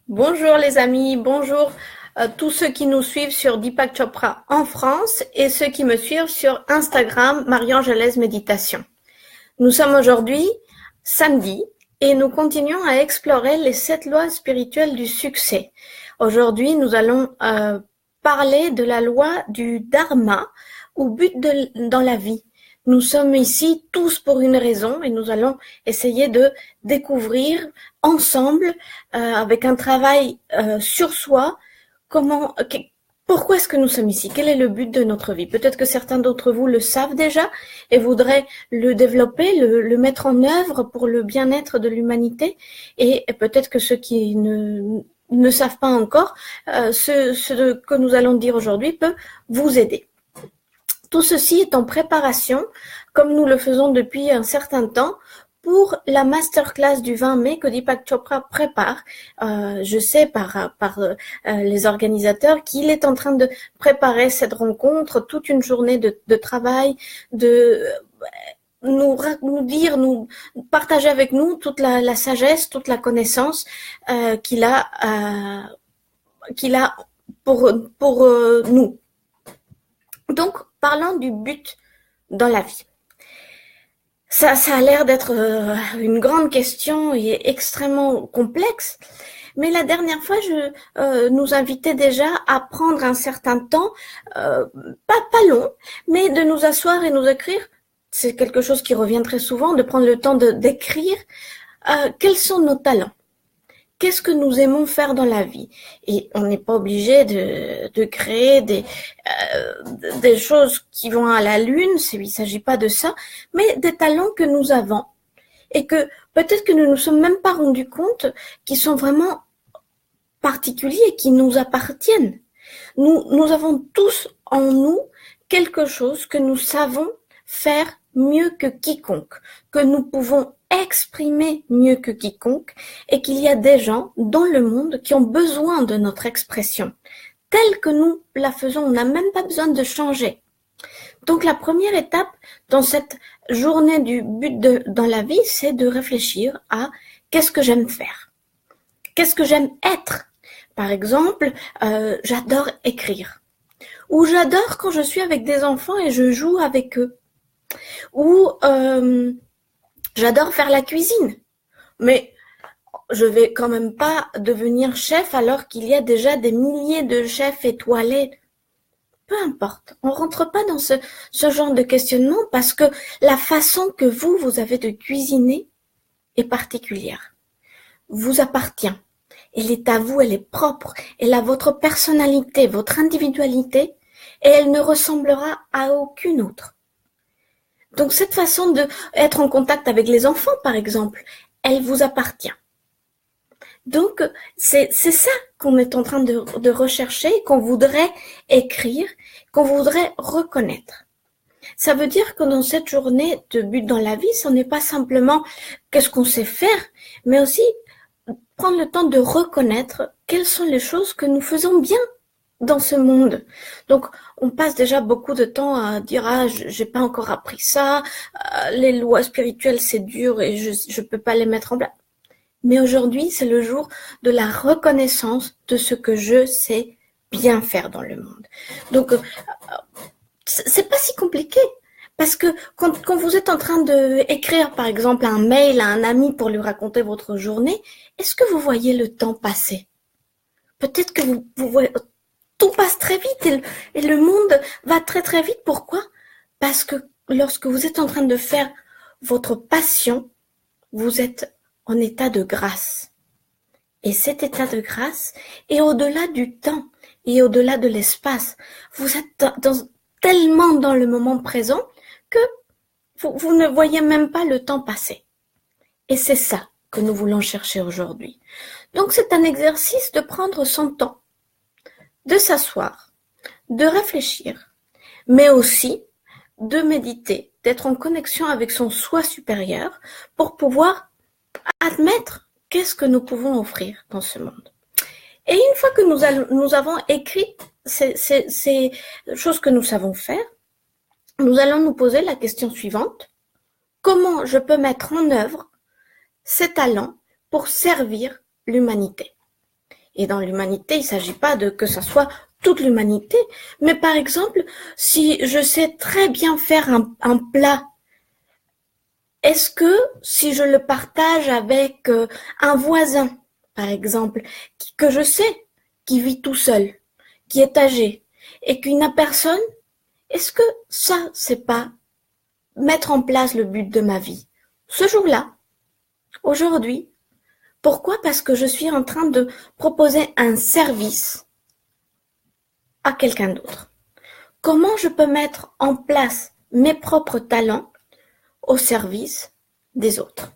Bonjour les amis, bonjour tous ceux qui nous suivent sur Deepak Chopra en France et ceux qui me suivent sur Instagram, Marie-Angelaise Méditation. Nous sommes aujourd'hui samedi et nous continuons à explorer les 7 lois spirituelles du succès. Aujourd'hui, nous allons parler de la loi du Dharma ou but dans la vie. Nous sommes ici tous pour une raison et nous allons essayer de découvrir ensemble, avec un travail sur soi, pourquoi est-ce que nous sommes ici? Quel est le but de notre vie? Peut-être que certains d'entre vous le savent déjà et voudraient le développer, le mettre en œuvre pour le bien-être de l'humanité. Et peut-être que ceux qui ne savent pas encore, ce que nous allons dire aujourd'hui peut vous aider. Tout ceci est en préparation, comme nous le faisons depuis un certain temps, pour la masterclass du 20 mai que Deepak Chopra prépare. Je sais par les organisateurs qu'il est en train de préparer cette rencontre, toute une journée de travail, de nous partager avec nous toute la sagesse, toute la connaissance qu'il a pour nous. Donc, parlons du but dans la vie. Ça a l'air d'être une grande question et extrêmement complexe. Mais la dernière fois, je nous invitais déjà à prendre un certain temps, pas long, mais de nous asseoir et nous écrire. C'est quelque chose qui revient très souvent, de prendre le temps d'écrire quels sont nos talents. Qu'est-ce que nous aimons faire dans la vie? Et on n'est pas obligé de créer des choses qui vont à la lune, il s'agit pas de ça, mais des talents que nous avons et que peut-être que nous ne nous sommes même pas rendus compte qui sont vraiment particuliers et qui nous appartiennent. Nous avons tous en nous quelque chose que nous savons faire mieux que quiconque, que nous pouvons exprimer mieux que quiconque et qu'il y a des gens dans le monde qui ont besoin de notre expression. Telle que nous la faisons, on n'a même pas besoin de changer. Donc la première étape dans cette journée du but dans la vie, c'est de réfléchir à qu'est-ce que j'aime faire? Qu'est-ce que j'aime être? Par exemple, j'adore écrire. Ou j'adore quand je suis avec des enfants et je joue avec eux. Ou j'adore faire la cuisine. Mais je vais quand même pas devenir chef alors qu'il y a déjà des milliers de chefs étoilés. Peu importe, on rentre pas dans ce genre de questionnement parce que la façon que vous avez de cuisiner est particulière. Vous appartient. Elle est à vous, elle est propre. Elle a votre personnalité, votre individualité et elle ne ressemblera à aucune autre. Donc cette façon d'être en contact avec les enfants, par exemple, elle vous appartient. Donc c'est ça qu'on est en train de rechercher, qu'on voudrait écrire, qu'on voudrait reconnaître. Ça veut dire que dans cette journée de but dans la vie, ce n'est pas simplement qu'est-ce qu'on sait faire, mais aussi prendre le temps de reconnaître quelles sont les choses que nous faisons bien dans ce monde. Donc, on passe déjà beaucoup de temps à dire j'ai pas encore appris ça, les lois spirituelles c'est dur et je peux pas les mettre en place. Mais aujourd'hui, c'est le jour de la reconnaissance de ce que je sais bien faire dans le monde. Donc, c'est pas si compliqué. Parce que quand vous êtes en train d'écrire, par exemple, un mail à un ami pour lui raconter votre journée, est-ce que vous voyez le temps passer? Peut-être que vous voyez, tout passe très vite et le monde va très très vite. Pourquoi? Parce que lorsque vous êtes en train de faire votre passion, vous êtes en état de grâce. Et cet état de grâce est au-delà du temps et au-delà de l'espace. Vous êtes tellement dans le moment présent que vous ne voyez même pas le temps passer. Et c'est ça que nous voulons chercher aujourd'hui. Donc c'est un exercice de prendre son temps, de s'asseoir, de réfléchir, mais aussi de méditer, d'être en connexion avec son soi supérieur pour pouvoir admettre qu'est-ce que nous pouvons offrir dans ce monde. Et une fois que nous avons écrit ces choses que nous savons faire, nous allons nous poser la question suivante. Comment je peux mettre en œuvre ces talents pour servir l'humanité? Et dans l'humanité, il ne s'agit pas de que ça soit toute l'humanité, mais par exemple, si je sais très bien faire un plat, est-ce que si je le partage avec un voisin, par exemple, que je sais, qui vit tout seul, qui est âgé, et qui n'a personne, est-ce que ça, c'est pas mettre en place le but de ma vie? Ce jour-là, aujourd'hui. Pourquoi? Parce que je suis en train de proposer un service à quelqu'un d'autre. Comment je peux mettre en place mes propres talents au service des autres?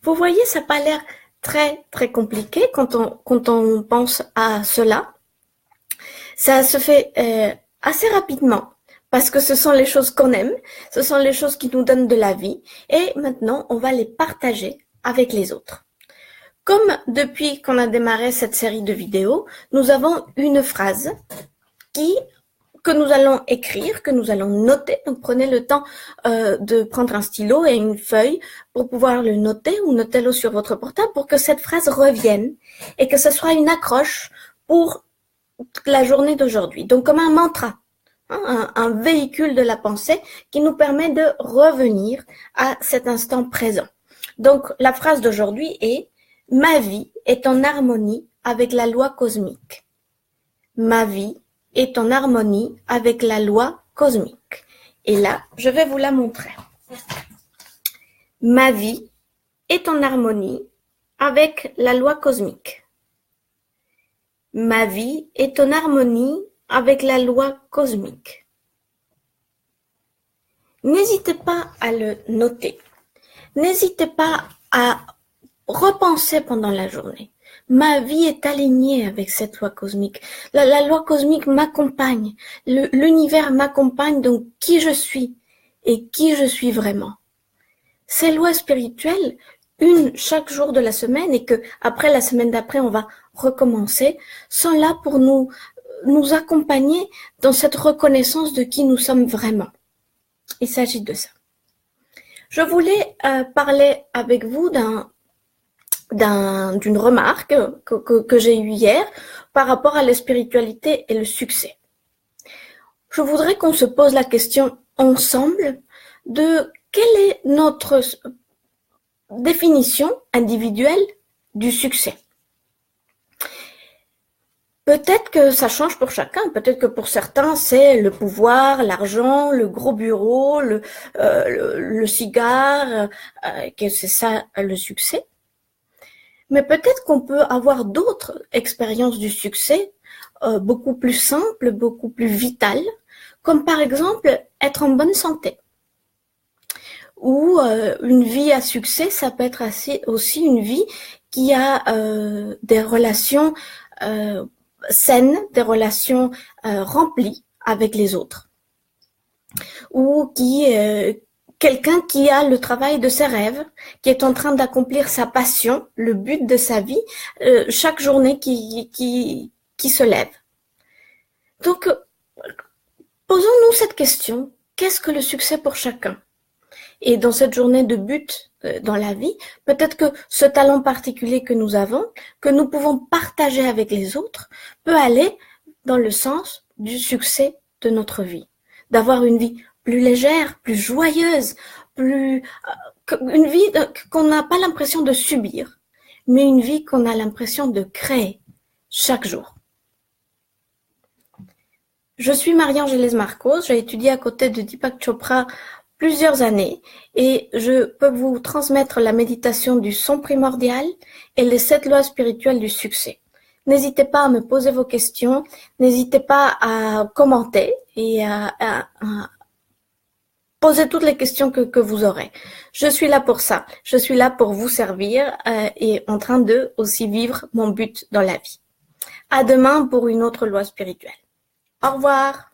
Vous voyez, ça n'a pas l'air très très compliqué quand on pense à cela. Ça se fait assez rapidement parce que ce sont les choses qu'on aime, ce sont les choses qui nous donnent de la vie et maintenant on va les partager avec les autres. Comme depuis qu'on a démarré cette série de vidéos, nous avons une phrase que nous allons écrire, que nous allons noter. Donc prenez le temps de prendre un stylo et une feuille pour pouvoir le noter ou notez-le sur votre portable pour que cette phrase revienne et que ce soit une accroche pour la journée d'aujourd'hui. Donc comme un mantra, un véhicule de la pensée qui nous permet de revenir à cet instant présent. Donc la phrase d'aujourd'hui est: ma vie est en harmonie avec la loi cosmique. Ma vie est en harmonie avec la loi cosmique. Et là, je vais vous la montrer. Ma vie est en harmonie avec la loi cosmique. Ma vie est en harmonie avec la loi cosmique. N'hésitez pas à le noter. N'hésitez pas à repenser pendant la journée. Ma vie est alignée avec cette loi cosmique. La loi cosmique m'accompagne. L'univers m'accompagne dans qui je suis et qui je suis vraiment. Ces lois spirituelles, une chaque jour de la semaine et que après la semaine d'après on va recommencer, sont là pour nous accompagner dans cette reconnaissance de qui nous sommes vraiment. Il s'agit de ça. Je voulais parler avec vous d'une remarque que j'ai eue hier par rapport à la spiritualité et le succès. Je voudrais qu'on se pose la question ensemble de quelle est notre définition individuelle du succès. Peut-être que ça change pour chacun. Peut-être que pour certains, c'est le pouvoir, l'argent, le gros bureau, le cigare, que c'est ça le succès. Mais peut-être qu'on peut avoir d'autres expériences du succès, beaucoup plus simples, beaucoup plus vitales, comme par exemple être en bonne santé. Ou une vie à succès, ça peut être aussi une vie qui a des relations saines, des relations remplies avec les autres. Ou quelqu'un qui a le travail de ses rêves, qui est en train d'accomplir sa passion, le but de sa vie, chaque journée qui se lève. Donc, posons-nous cette question, qu'est-ce que le succès pour chacun? Et dans cette journée de but dans la vie, peut-être que ce talent particulier que nous avons, que nous pouvons partager avec les autres, peut aller dans le sens du succès de notre vie. D'avoir une vie plus légère, plus joyeuse, une vie qu'on n'a pas l'impression de subir, mais une vie qu'on a l'impression de créer chaque jour. Je suis Marie-Angélès Marcos, j'ai étudié à côté de Deepak Chopra plusieurs années et je peux vous transmettre la méditation du son primordial et les 7 lois spirituelles du succès. N'hésitez pas à me poser vos questions, n'hésitez pas à commenter et à poser toutes les questions que vous aurez. Je suis là pour ça, je suis là pour vous servir et en train de aussi vivre mon but dans la vie. À demain pour une autre loi spirituelle. Au revoir.